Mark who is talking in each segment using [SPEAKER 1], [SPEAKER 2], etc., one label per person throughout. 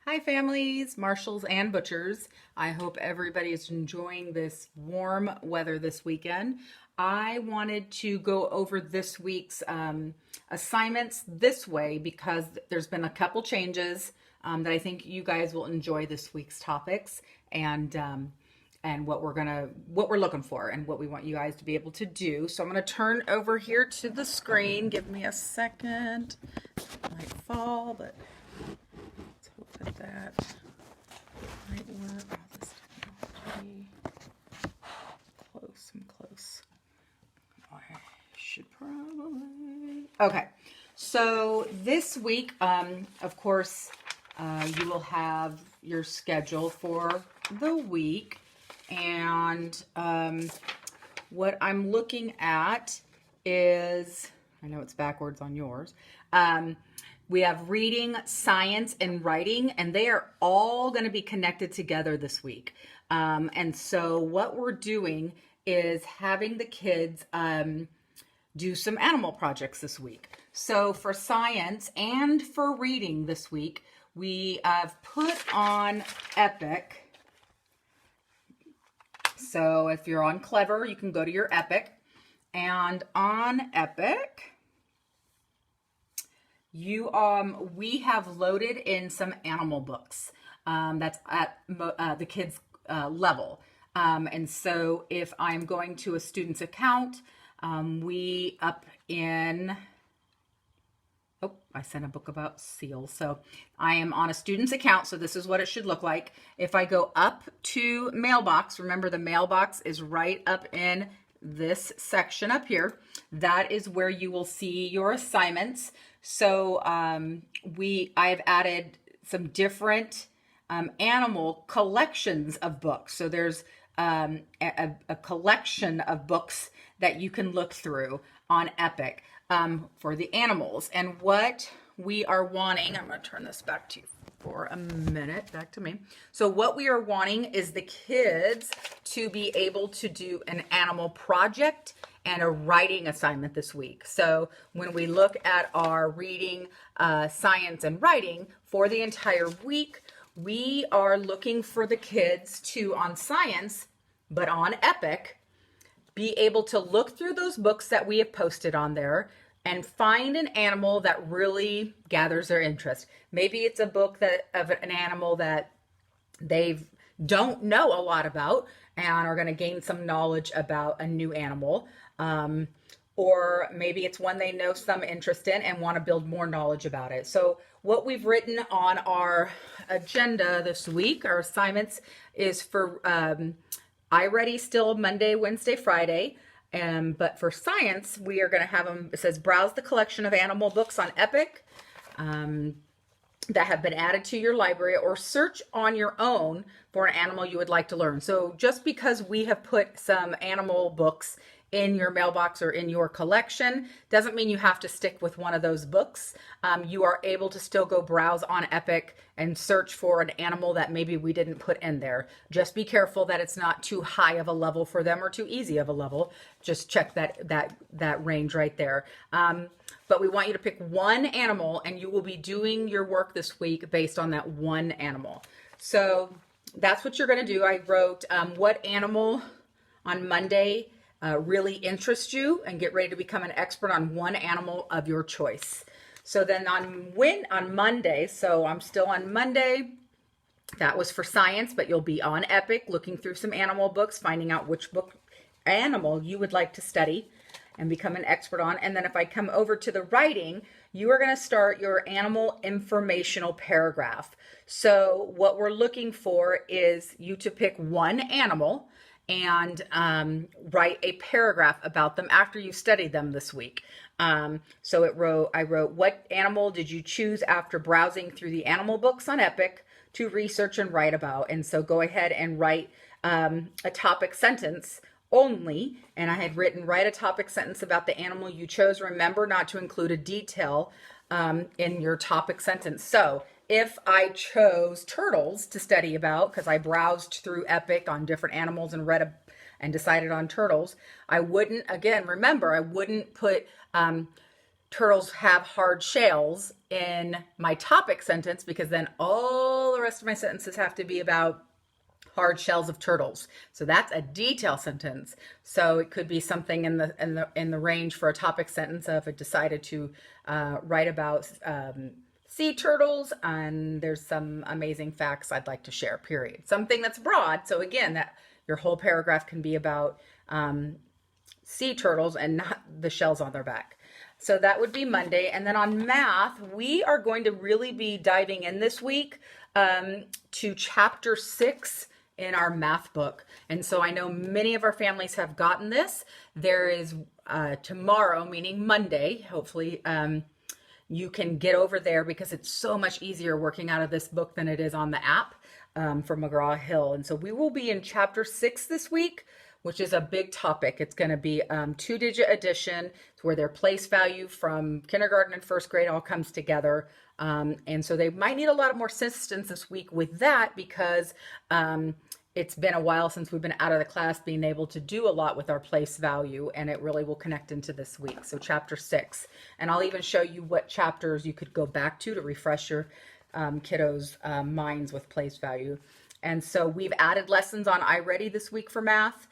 [SPEAKER 1] Hi families, marshals and butchers. I hope everybody is enjoying this warm weather this weekend. I wanted to go over this week's assignments this way because there's been a couple changes that I think you guys will enjoy this week's topics and what we're looking for and what we want you guys to be able to do. So I'm gonna turn over here to the screen. Give me a second. It might fall, but let's hope that might work. Oh, this technology. I'm close. I should probably. Okay. So this week, of course, you will have your schedule for the week. And what I'm looking at is, I know it's backwards on yours. We have reading, science, and writing, and they are all going to be connected together this week. And so what we're doing is having the kids do some animal projects this week. So for science and for reading this week, we have put on Epic. So if you're on Clever, you can go to your Epic. And on Epic, we have loaded in some animal books that's at the kids' level. And so if I'm going to a student's account, we up in, I sent a book about seals. So I am on a student's account. So this is what it should look like. If I go up to mailbox, remember the mailbox is right up in this section up here. That is where you will see your assignments. So I've added some different animal collections of books. So there's a collection of books that you can look through on Epic for the animals. And what we are wanting, I'm going to turn this back to you for a minute, back to me. So what we are wanting is the kids to be able to do an animal project and a writing assignment this week. So when we look at our reading, science, and writing for the entire week, we are looking for the kids to, on science, but on Epic, be able to look through those books that we have posted on there and find an animal that really gathers their interest. Maybe it's a book of an animal that they don't know a lot about and are going to gain some knowledge about a new animal. Or maybe it's one they know some interest in and want to build more knowledge about it. So what we've written on our agenda this week, our assignments, is for iReady still Monday, Wednesday, Friday. But for science, we are going to have them, it says browse the collection of animal books on Epic that have been added to your library, or search on your own for an animal you would like to learn. So just because we have put some animal books in your mailbox or in your collection doesn't mean you have to stick with one of those books. You are able to still go browse on Epic and search for an animal that maybe we didn't put in there. Just be careful that it's not too high of a level for them or too easy of a level. Just check that range right there. But we want you to pick one animal, and you will be doing your work this week based on that one animal. So that's what you're going to do. I wrote what animal on Monday really interests you, and get ready to become an expert on one animal of your choice. So then on Monday, so I'm still on Monday, that was for science, but you'll be on Epic looking through some animal books, finding out which animal you would like to study and become an expert on. And then if I come over to the writing, you are going to start your animal informational paragraph. So what we're looking for is you to pick one animal and write a paragraph about them after you studied them this week. So I wrote, what animal did you choose after browsing through the animal books on Epic to research and write about? And so go ahead and write a topic sentence only. And I had written, write a topic sentence about the animal you chose. Remember not to include a detail in your topic sentence. So if I chose turtles to study about, because I browsed through Epic on different animals and and decided on turtles, I wouldn't put turtles have hard shells in my topic sentence, because then all the rest of my sentences have to be about hard shells of turtles. So that's a detail sentence. So it could be something in the range for a topic sentence of it decided to write about sea turtles, and there's some amazing facts I'd like to share, period. Something that's broad. So again, that your whole paragraph can be about sea turtles and not the shells on their back. So that would be Monday. And then on math, we are going to really be diving in this week to chapter 6 in our math book. And so I know many of our families have gotten this. There is tomorrow, meaning Monday, hopefully you can get over there because it's so much easier working out of this book than it is on the app from McGraw-Hill. And so we will be in chapter 6 this week, which is a big topic. It's going to be 2-digit addition. It's where their place value from kindergarten and first grade all comes together. And so they might need a lot more assistance this week with that because it's been a while since we've been out of the class being able to do a lot with our place value, and it really will connect into this week. So chapter 6. And I'll even show you what chapters you could go back to refresh your kiddos' minds with place value. And so we've added lessons on iReady this week for math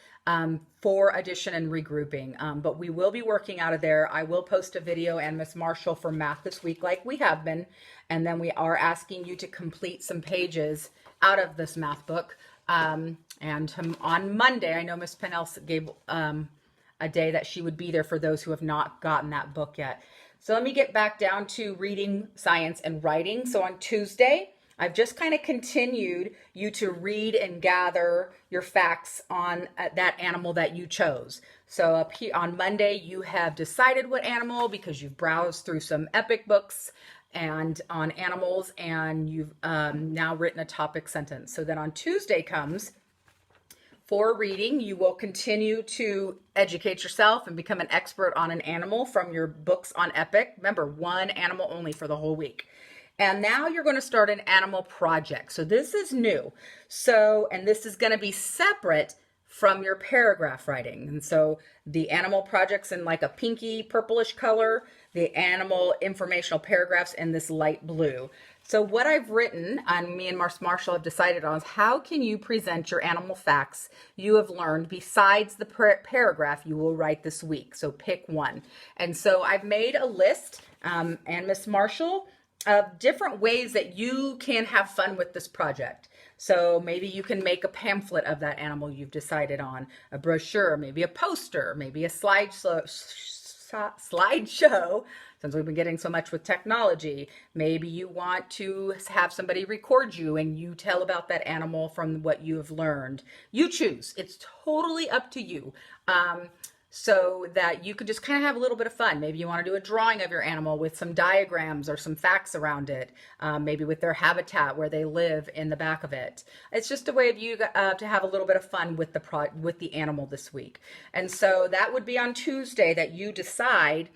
[SPEAKER 1] for addition and regrouping. But we will be working out of there. I will post a video and Miss Marshall for math this week like we have been. And then we are asking you to complete some pages out of this math book. And on Monday, I know Miss Pennell gave a day that she would be there for those who have not gotten that book yet. So let me get back down to reading, science, and writing. So on Tuesday, I've just kind of continued you to read and gather your facts on that animal that you chose. So up here on Monday, you have decided what animal because you've browsed through some epic books and on animals, and you've now written a topic sentence. So then on Tuesday comes for reading, you will continue to educate yourself and become an expert on an animal from your books on epic. Remember, one animal only for the whole week. And now you're going to start an animal project. So this is new. So, and this is going to be separate from your paragraph writing. And so the animal projects in like a pinky purplish color, the animal informational paragraphs in this light blue. So what I've written, and me and Marshall have decided on, is how can you present your animal facts you have learned besides the paragraph you will write this week. So pick one. And so I've made a list, and Miss Marshall, of different ways that you can have fun with this project. So maybe you can make a pamphlet of that animal you've decided on, a brochure, maybe a poster, maybe a slideshow, since we've been getting so much with technology. Maybe you want to have somebody record you and you tell about that animal from what you have learned. You choose. It's totally up to you. So that you could just kind of have a little bit of fun. Maybe you want to do a drawing of your animal with some diagrams or some facts around it, maybe with their habitat where they live in the back of it. It's just a way of you to have a little bit of fun with the animal this week. And so that would be on Tuesday that you decide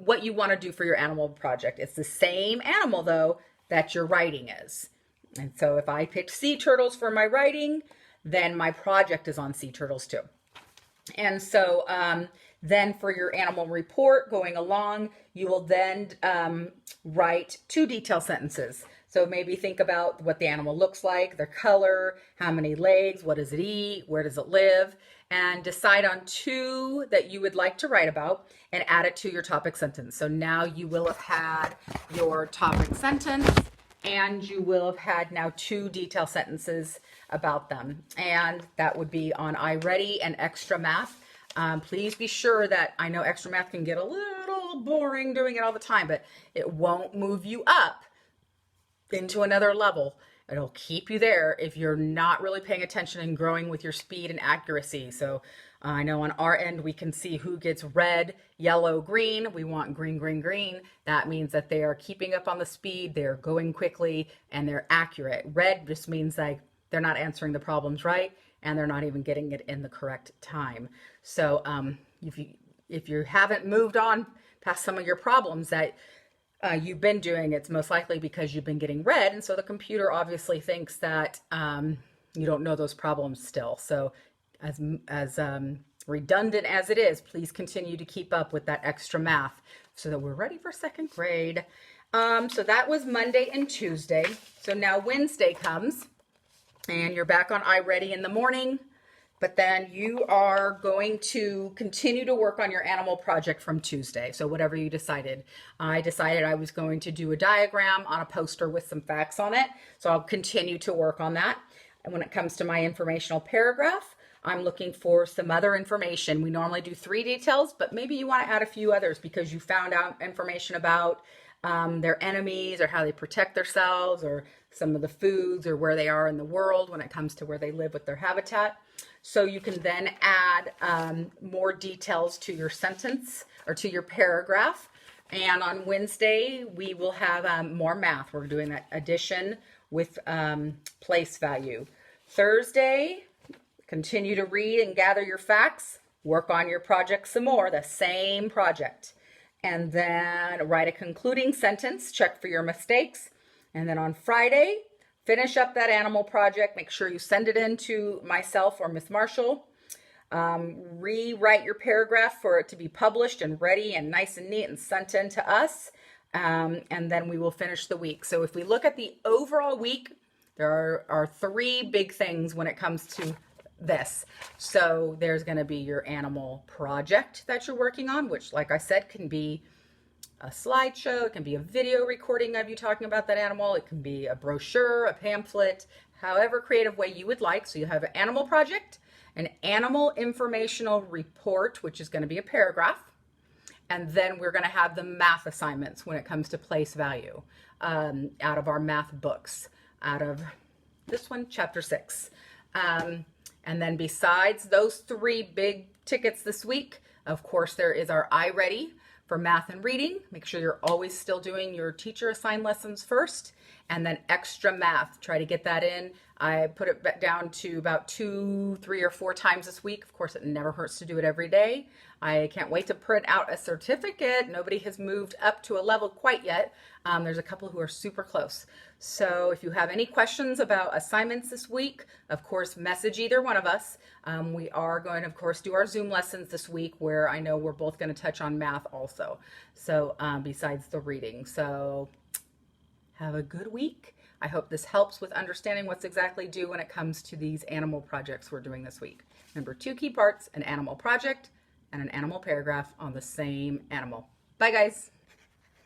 [SPEAKER 1] what you want to do for your animal project. It's the same animal though that your writing is. And so if I picked sea turtles for my writing, then my project is on sea turtles too. And so then for your animal report going along, you will then write 2 detail sentences. So maybe think about what the animal looks like, their color, how many legs, what does it eat, where does it live, and decide on 2 that you would like to write about and add it to your topic sentence. So now you will have had your topic sentence and you will have had now 2 detail sentences about them. And that would be on iReady and Extra Math. Please be sure that, I know Extra Math can get a little boring doing it all the time, but it won't move you up into another level. It'll keep you there if you're not really paying attention and growing with your speed and accuracy. So I know on our end, we can see who gets red, yellow, green. We want green, green, green. That means that they are keeping up on the speed, they're going quickly, and they're accurate. Red just means like they're not answering the problems right, and they're not even getting it in the correct time. So if you haven't moved on past some of your problems that you've been doing, it's most likely because you've been getting red, and so the computer obviously thinks that you don't know those problems still. So as redundant as it is, please continue to keep up with that Extra Math so that we're ready for 2nd grade. So that was Monday and Tuesday. So now Wednesday comes and you're back on iReady in the morning, but then you are going to continue to work on your animal project from Tuesday. So whatever you decided. I decided I was going to do a diagram on a poster with some facts on it. So I'll continue to work on that. And when it comes to my informational paragraph, I'm looking for some other information. We normally do 3 details, but maybe you want to add a few others because you found out information about their enemies or how they protect themselves or some of the foods or where they are in the world when it comes to where they live with their habitat. So you can then add more details to your sentence or to your paragraph. And on Wednesday, we will have more math. We're doing that addition with place value. Thursday, continue to read and gather your facts. Work on your project some more, the same project. And then write a concluding sentence, check for your mistakes. And then on Friday, finish up that animal project. Make sure you send it in to myself or Miss Marshall. Rewrite your paragraph for it to be published and ready and nice and neat and sent in to us. And then we will finish the week. So if we look at the overall week, there are 3 big things when it comes to this. So there's going to be your animal project that you're working on, which, like I said, can be a slideshow, it can be a video recording of you talking about that animal, it can be a brochure, a pamphlet, however creative way you would like. So you have an animal project, an animal informational report, which is going to be a paragraph, and then we're going to have the math assignments when it comes to place value out of our math books, out of this one, chapter 6. And then besides those 3 big tickets this week, of course, there is our iReady for math and reading. Make sure you're always still doing your teacher assigned lessons first, and then extra math. Try to get that in. I put it back down to about 2, 3, or 4 times this week. Of course, it never hurts to do it every day. I can't wait to print out a certificate. Nobody has moved up to a level quite yet. There's a couple who are super close. So if you have any questions about assignments this week, of course, message either one of us. We are going to, of course, do our Zoom lessons this week where I know we're both going to touch on math also. So besides the reading. So have a good week. I hope this helps with understanding what's exactly due when it comes to these animal projects we're doing this week. Remember, 2 key parts, an animal project and an animal paragraph on the same animal. Bye, guys.